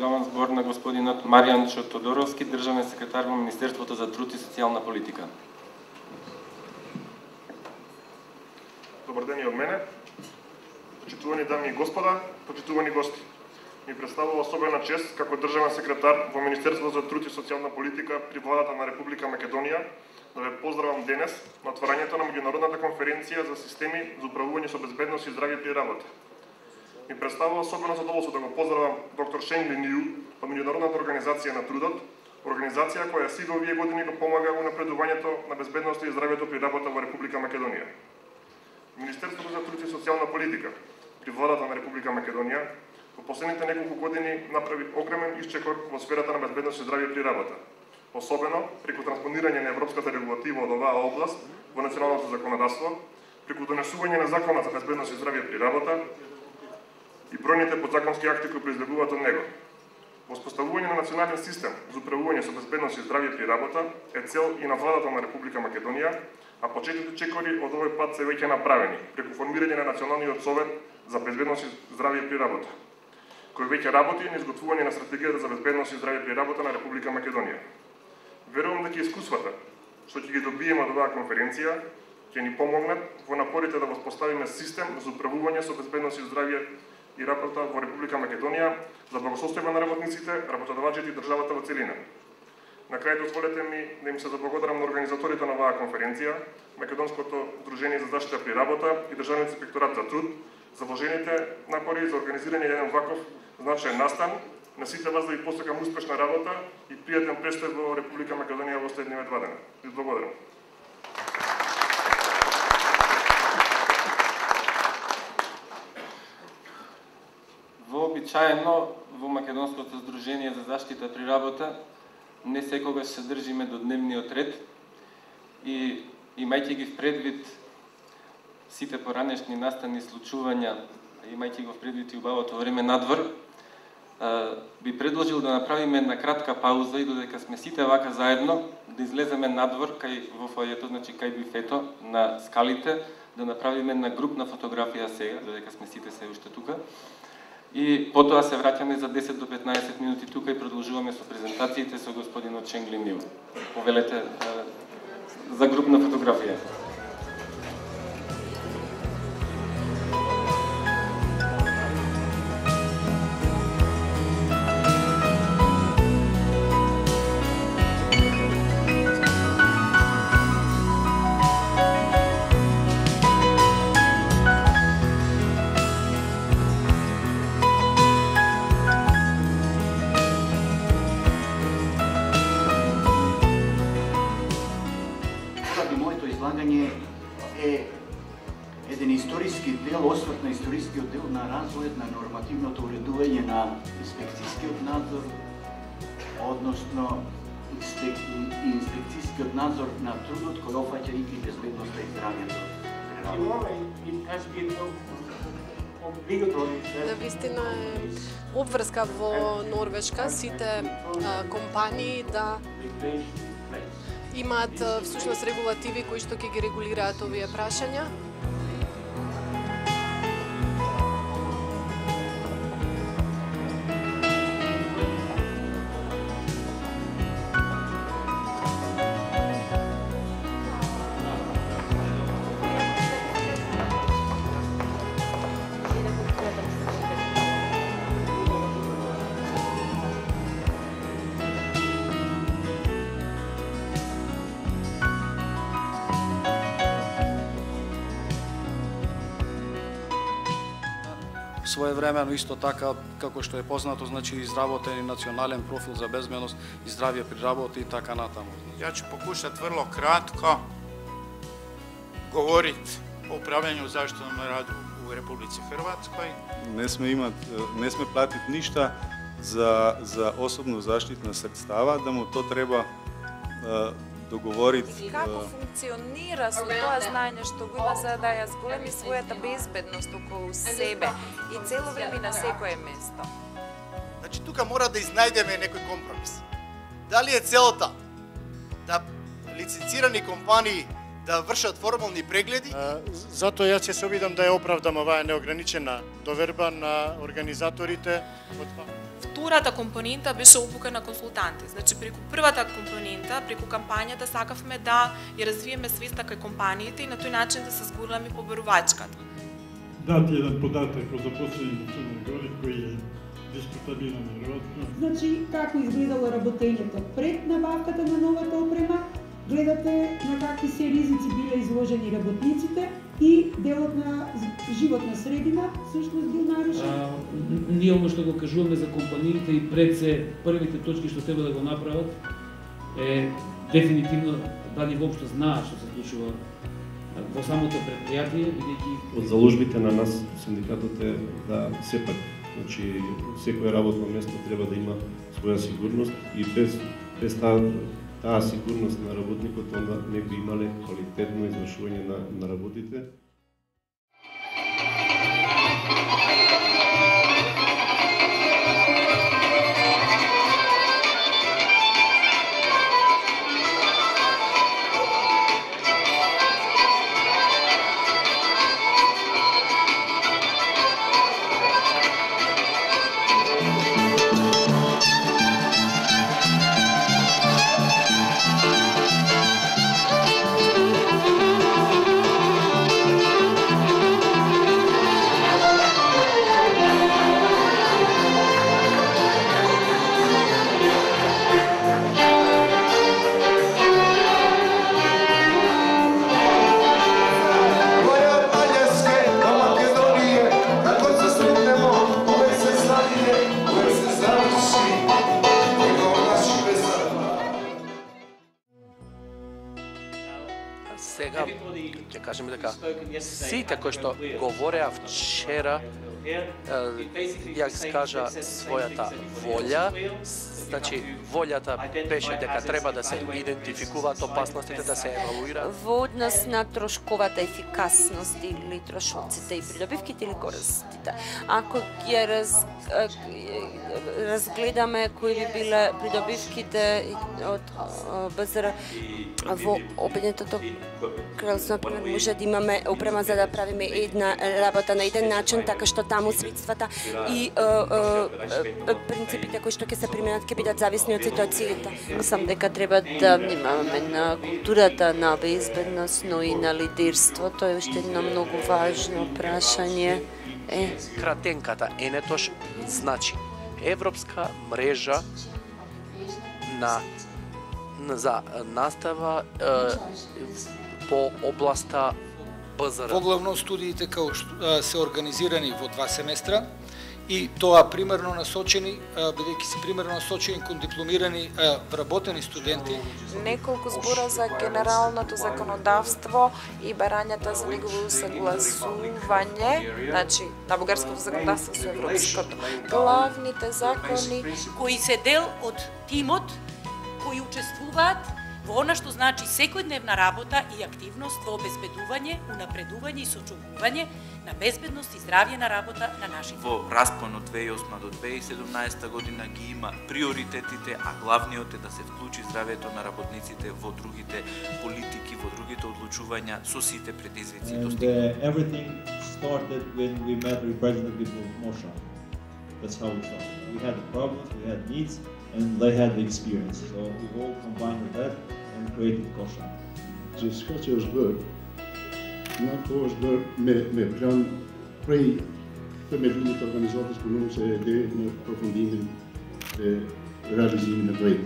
Предавам збор на господинот Маријан Тодоровски, државен секретар во Министерството за труд и социјална политика. Добар ден и од мене. Почитувани дами и господа, почитувани гости. Ми представува особена чест како државен секретар во Министерството за труд и социјална политика при владата на Република Македонија да ве поздравам денес на отварањето на меѓународната конференција за системи за управување со безбедност и здравје при работа. Ми представува особено задоволство да го поздравам доктор Шенгли Ниу од Меѓународната организација на трудот, организација која сите овие години го помага во напредувањето на безбедноста и здравјето при работа во Република Македонија. Министерството за труд и социјална политика при владата на Република Македонија во последните неколку години направи огромен исчекор во сферата на безбедност и здравје при работа, особено преку транспонирање на европската регулатива од оваа област во националното законодавство, преку донесување на Законот за безбедност и здравје при работа и бројните подзаконски акти кои произлегуваат од него. Воспоставување на национален систем за управување со безбедност и здравје при работа е цел и на владата на Република Македонија, а почетните чекори од овој пат се веќе направени преку формирање на Националниот совет за безбедност и здравје при работа, кој веќе работи на изготвување на стратегијата за безбедност и здравје при работа на Република Македонија. Верувам дека искуствата што ќе ги добиеме од оваа конференција ќе ни помогнат во напорите да воспоставиме систем за управување со безбедност и здравје и работа во Република Македонија за благосостојба на работниците, работодавачите и државата во целина. На крај дозволете ми да им се заблагодарам на организаторите на оваа конференција, Македонското Сдружение за заштита при работа и Државниот инспекторат за труд, за вложените напори за организирање еден ваков значаен настан. На сите вас да ви посакам успешна работа и пријатен престој во Република Македонија во следниве 2 дена. Ви благодарам. Вообичаено во Македонското Сдружение за заштита при работа не секогаш се држиме до дневниот ред и имајќи ги в предвид сите поранешни настани случувања, имајќи го в предвид и убавото време надвор, би предложил да направиме една кратка пауза и додека сме сите вака заедно, да излеземе надвор кај во фојето, значи кај бифето на скалите, да направиме една групна фотографија сега, додека сме сите се уште тука. И потоа се враќаме за 10 до 15 минути тука и продолжуваме со презентациите со господинот Шенгли Ниу. Повелете за групна фотографија. Осврт на историскиот дел на развојот на нормативното уредување на инспекцијскиот надзор, односно инспекцијскиот надзор на трудот кој опфаќа и безбедноста и здравјето. Навистина е обврска во Норвешка сите компании да имаат всушност регулативи кои што ќе ги регулираат овие прашања. Своевремено исто така, како што е познато, значи изработен и национален профил за безбедност и здравје при работа и така натаму. Ја ќе покушат врло кратко говорит о управљању заштитом на раду у Републици Хрватској. Не сме платит ништа за особно заштитна средстава, да му то треба договорит. Како функционира со тоа знаење што го има за да ја зголеми својата безбедност околу себе и цело време на секое место? Значи тука мора да изнајдеме некој компромис. Дали е целта да лиценцирани компании да вршат формални прегледи. Затоа јас ќе се обидам да ја оправдам оваа неограничена доверба на организаторите. Втората компонента беше обука на консултанти. Значи преку првата компонента, преку кампањата сакавме да ја развиеме свеста кај компаниите и на тој начин да се згурламе побарувачката. Дати еден податок о запослени во Црна Гора кој е дискутабилен веројатно. Значи како изгледало работењето пред набавката на новата опрема, гледате на какви се ризици биле изложени работниците и делот на животна средина всушност бил нарушен. Ние оно што го кажуваме за компаниите и пред се првите точки што треба да го направат е дефинитивно дали воопшто знаат што се случува во самото предпријатие, бидејќи од заложбите на нас синдикатот е да сепак, значи секое работно место треба да има своја сигурност и без таа сигурност на работникот онда не би имале квалитетно извршување на работите. Сега ќе кажеме дека сите кои што говореа вчера ја скажа својата волја, значи волјата беше дека треба да се идентификуваат опасностите, да се евалуира. Во однос на трошковата ефикасност или трошоците и придобивките или користите. Ако ги разгледаме кои би биле придобивките од БЗР во Обединетото кралство, може да имаме опрема за да правиме една работа на еден начин, така што таму средствата и принципите кои што ќе се применат ќе бидат зависни од ситуацијата. Мислам дека треба да внимаваме на културата на безбедност, но и на лидерство. Тоа е уште едно многу важно прашање. Кратенката ЕНЕТОШ значи Европска мрежа за настава по областа БЗР. Во главно студиите се организирани во 2 семестра и тоа примерно насочени, бидејќи се примерно насочени кон дипломирани вработени студенти. Неколку збора за генералното законодавство и барањата за негово усагласување, значи на бугарското законодавство со европското. Главните закони кои се дел од тимот кои учествуваат во она што значи секојдневна работа и активност во обезбедување, унапредување и сочувување на безбедност и здравје на работа на нашите. Во распонот 2008 до 2017 година ги има приоритетите, а главниот е да се вклучи здравјето на работниците во другите политики, во другите одлучувања со сите предизвици и достигнати. Everything started when we met representative of Mosha. That's how we started. We had the problems, we had needs, and they had the experience. So we all combined that and created Kosha. Jessica Osberg, not Osberg, me plan prej förmedlinget organisatorisk ekonomisk det med profundiren realizиране на проект.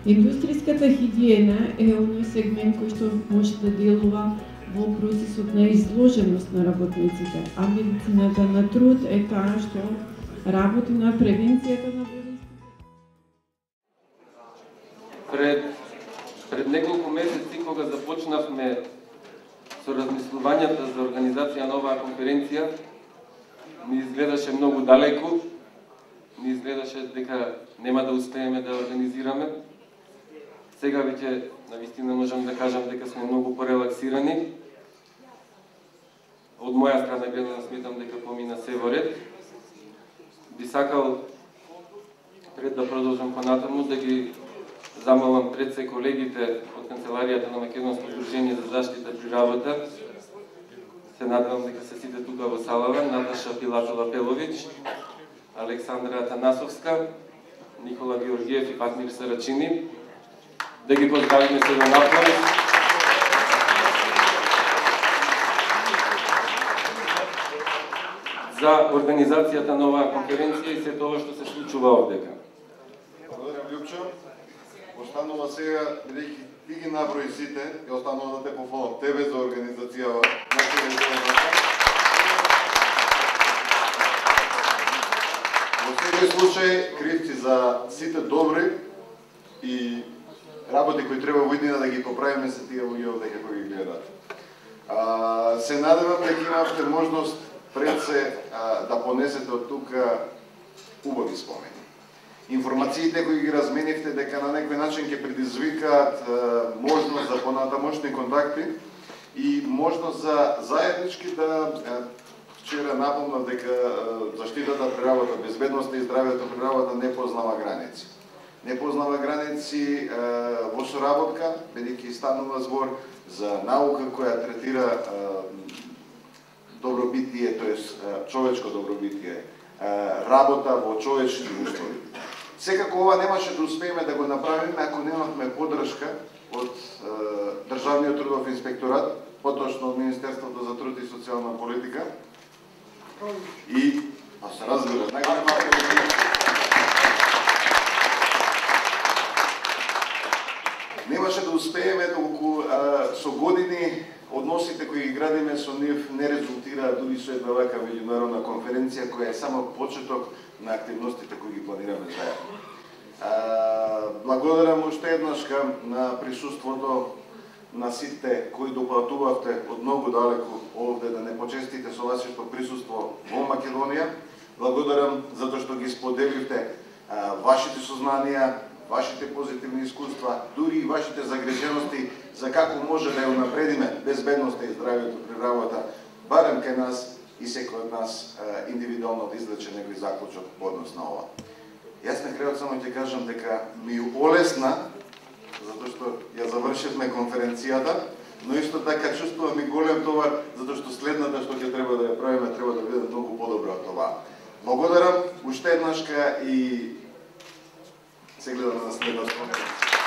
Индустријската хигиена е оној сегмент кој што може да делува во процесот на изложеност на работниците, а медицината на труд е таа што работи на превенцијата на болести. Пред неколку месеци, кога започнавме со размислувањата за организација на оваа конференција, ми изгледаше многу далеку, ми изгледаше дека нема да успееме да организираме. Сега веќе навистина можам да кажам дека сме многу порелаксирани. Од моја страна гледам, сметам дека помина се во ред. Би сакал пред да продолжам понатаму да ги замолам пред се колегите од канцеларијата на Македонско здружение за заштита при работа. Се надевам дека се сите тука во салава. Наташа Пилатова-Пелович, Александра Атанасовска, Никола Георгиев и Фатмир Сарачини. Да ги поздравиме се до наплави. За организацијата на оваа конференција и се тоа што се случува овдека. Благодарам, Љупчо. Останува сега, бидејќи ти ги наброи сите, и останува да те пофалам тебе за организацијава. Во секој случај, кривци за сите добри и работи кои треба во иднина да ги поправиме се тие луѓе овдека кои ги гледаат. Се надевам дека имавте можност пред се да понесете од тука убави спомени. Информациите кои ги разменивте дека на некој начин ќе предизвикаат можност за понатамошни контакти и можност за заеднички да вчера напомнав дека заштитата при работа, безбедноста и здравјето при работа не познава граници. Не познава граници во соработка, бидејќи станува збор за наука која третира добробитие, тоест човечко добробитие, работа во човечни услови. Секако ова немаше да успееме да го направиме ако немавме поддршка од Државниот трудов инспекторат, поточно од Министерството за труд и социјална политика. И, се разбира, немаше да успееме доколку со години односите кои ги градиме со нив не резултира дури со една вака меѓународна конференција која е само почеток на активностите кои ги планираме заедно. Благодарам уште еднашка на присуството на сите кои допатувавте од многу далеку овде да не почестите со вашето присуство во Македонија. Благодарам затоа што ги споделивте вашите сознанија, вашите позитивни искуства, дури и вашите загрижености за како може да ја унапредиме безбедноста и здравјето при работа, барем кај нас и секој од нас индивидуално да извлече некој заклучок по однос на ова. Јас на крајот само ќе кажам дека ми олесна, затоа што ја завршивме конференцијата, но исто така чувствувам и голем товар, затоа што следната што ќе треба да ја правиме треба да биде многу подобра од това. Благодарам уште еднашка и се гледаме на следната конференција.